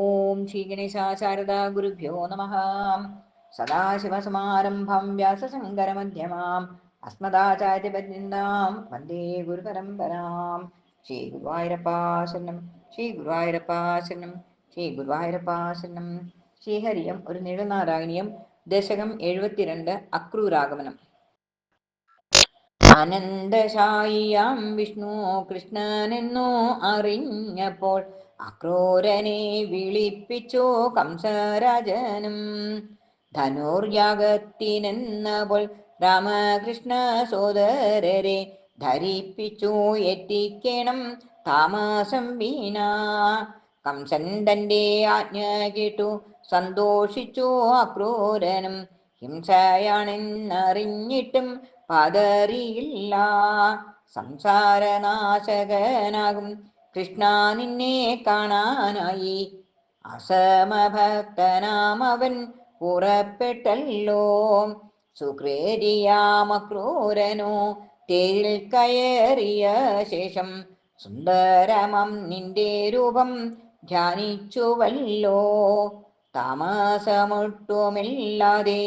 ഓം ശ്രീ ഗണേശാചാരദ ഗുരുഭ്യോ നമ. സദാശിവസമാരംഭം വ്യാസശങ്കരമധ്യമാം അസ്മദാചാര്യപര്യന്താം വന്ദേ ഗുരുപരമ്പരാം. ശ്രീ ഗുരുവായൂരപ്പാശരണം, ശ്രീ ഗുരുവായൂരപ്പാശരണം, ശ്രീ ഗുരുവായൂരപ്പാശരണം. ശ്രീഹരിയം ഒരു നിഴനാരായണീയം. ദശകം 72. അക്രൂരാഗമനം. അനന്തശായിയാം വിഷ്ണു കൃഷ്ണനെന്നോ അറിഞ്ഞപ്പോൾ അക്രൂരനെ വിളിപ്പിച്ചു കംസരാജനും. ധനുർയാഗത്തിനെന്നപ്പോൾ രാമകൃഷ്ണ സോദരരെ ധരിപ്പിച്ചു എത്തിക്കണം താമസം വീണ. കംസൻ തൻ്റെ ആജ്ഞ കേട്ടു സന്തോഷിച്ചു അക്രൂരനും. ഹിംസയാണെന്നറിഞ്ഞിട്ടും പതറിയില്ല. സംസാരനാശകനാകും കൃഷ്ണ നിന്നെ കാണാനായി അസമഭക്തനാമവൻ പുറപ്പെട്ടല്ലോ. സുക്രേരിയാമക്രൂരനോ തേരിൽ കയറിയ ശേഷം സുന്ദരമം നിന്റെ രൂപം ധ്യാനിച്ചുവല്ലോ. താമസമൊട്ടുമില്ലാതെ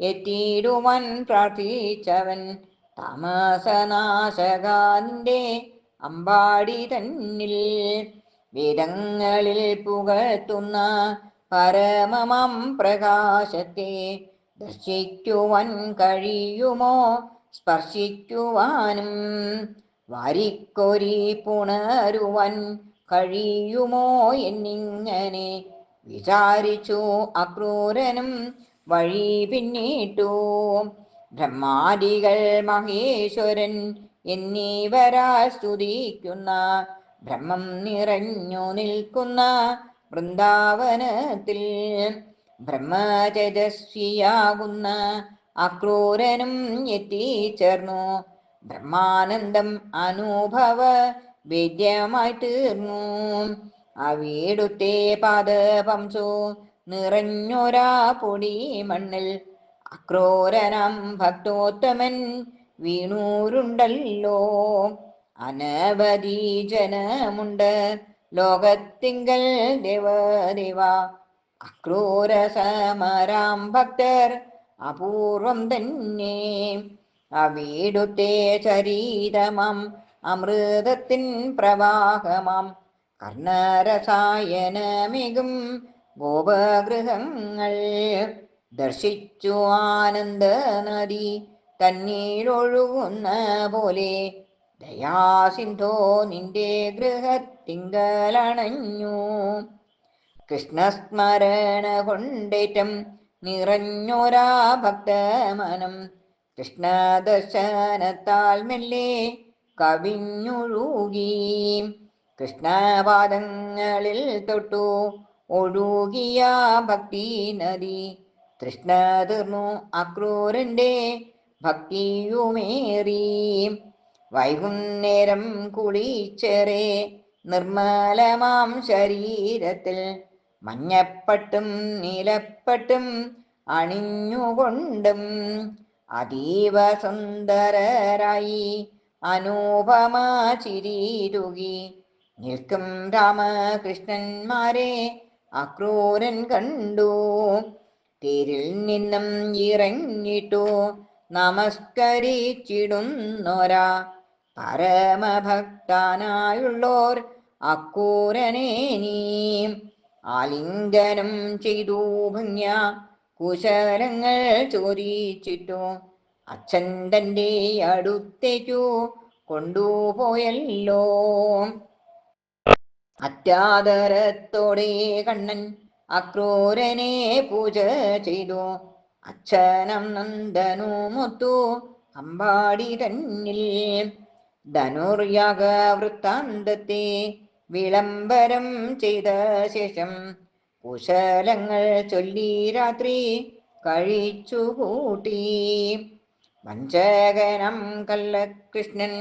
എത്തിയിടുവാൻ പ്രാർത്ഥിച്ചവൻ താമസനാശകാന്റെ അമ്പാടി തന്നിൽ. വേദങ്ങളിൽ പുകഴ്ത്തുന്ന പരമമാം പ്രകാശത്തെ ദർശിക്കുവാൻ കഴിയുമോ സ്പർശിക്കുവാനും? വാരിക്കോരി പുണരുവാൻ കഴിയുമോ എന്നിങ്ങനെ വിചാരിച്ചു അക്രൂരനും വഴി പിന്നിട്ടു. ബ്രഹ്മാദികൾ മഹേശ്വരൻ എന്നിവരാൽ സ്തുതിക്കുന്ന ബ്രഹ്മം നിറഞ്ഞു നിൽക്കുന്ന വൃന്ദാവനത്തിൽ ബ്രഹ്മതേജസ്വിയാകുന്ന അക്രൂരനും എത്തിച്ചേർന്നു. ബ്രഹ്മാനന്ദം അനുഭവ വേദ്യമായി തീർന്നു. അവിടുത്തെ പാദപംസു നിറഞ്ഞൊരാ പൊടി മണ്ണിൽ അക്രൂരനാം ഭക്തോത്തമൻ വീണൂരുണ്ടല്ലോ. അനവധി ജനമുണ്ട് ലോകത്തിങ്കൽ ദേവദേവ. അക്രൂര സമരാം ഭക്തർ അപൂർവം തന്നെ. അവിടുത്തെ ചരിതമാം അമൃതത്തിൻ പ്രവാഹമാം കർണരസായനമികും ഗോപഗൃഹങ്ങൾ ദർശിച്ചു ആനന്ദ നദി തന്നീരൊഴുകുന്ന പോലെ ദയാസിന്ധോ നിന്റെ ഗൃഹത്തിങ്കലണഞ്ഞു. കൃഷ്ണസ്മരണ കൊണ്ടേറ്റം നിറഞ്ഞൊരാ ഭക്തമനം കൃഷ്ണദർശനത്താൽ മെല്ലെ കവിഞ്ഞൊഴുകി. കൃഷ്ണപാദങ്ങളിൽ തൊട്ടു ഒഴുകിയ ഭക്തി നദി തൃഷ്ണ തീർന്നു അക്രൂരന്റെ ഭക്തിയുമേറി. വൈകുന്നേരം കുളിച്ചേറെ നിർമ്മലമാം ശരീരത്തിൽ മഞ്ഞപ്പട്ടും നീലപ്പട്ടും അണിഞ്ഞുകൊണ്ടും അതീവ സുന്ദരരായി അനുപമ ചിരിരുകി നിൽക്കും രാമകൃഷ്ണന്മാരെ അക്രൂരൻ കണ്ടു. തേരിൽ നിന്നും ഇറങ്ങിട്ടു നമസ്കരിച്ചിടുന്നോരാ പരമഭക്തനായുള്ളോർ അക്രൂരനെ നീ ആലിംഗനം ചെയ്തു ഭംഗ്യ കുശലങ്ങൾ ചോദിച്ചിട്ടു അച്ഛൻ തൻ്റെ അടുത്തേക്കു കൊണ്ടുപോയല്ലോ. അത്യാദരത്തോടെ കണ്ണൻ അക്രൂരനെ പൂജ ചെയ്തു. അച്ഛനം നന്ദനുമൊത്തു അമ്പാടി തന്നിൽ ധനുർയാഗ വൃത്താന്തത്തെ വിളംബരം ചെയ്ത ശേഷം കുശലങ്ങൾ ചൊല്ലി രാത്രി കഴിച്ചുകൂട്ടി. വഞ്ചകനം കള്ളകൃഷ്ണൻ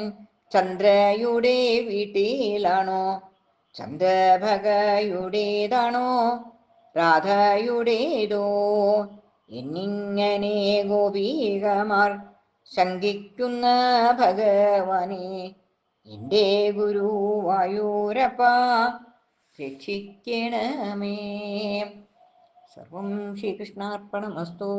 ചന്ദ്രയുടെ വീട്ടിലാണോ ചന്ദ്രഭഗയുടേതാണോ രാധയുടേതോ എന്നിങ്ങനെ ഗോപികമാർ ശങ്കിക്കുന്ന ഭഗവാനെ എൻ്റെ ഗുരുവായൂരപ്പ രക്ഷിക്കണമേ. സർവം ശ്രീകൃഷ്ണാർപ്പണമസ്തു.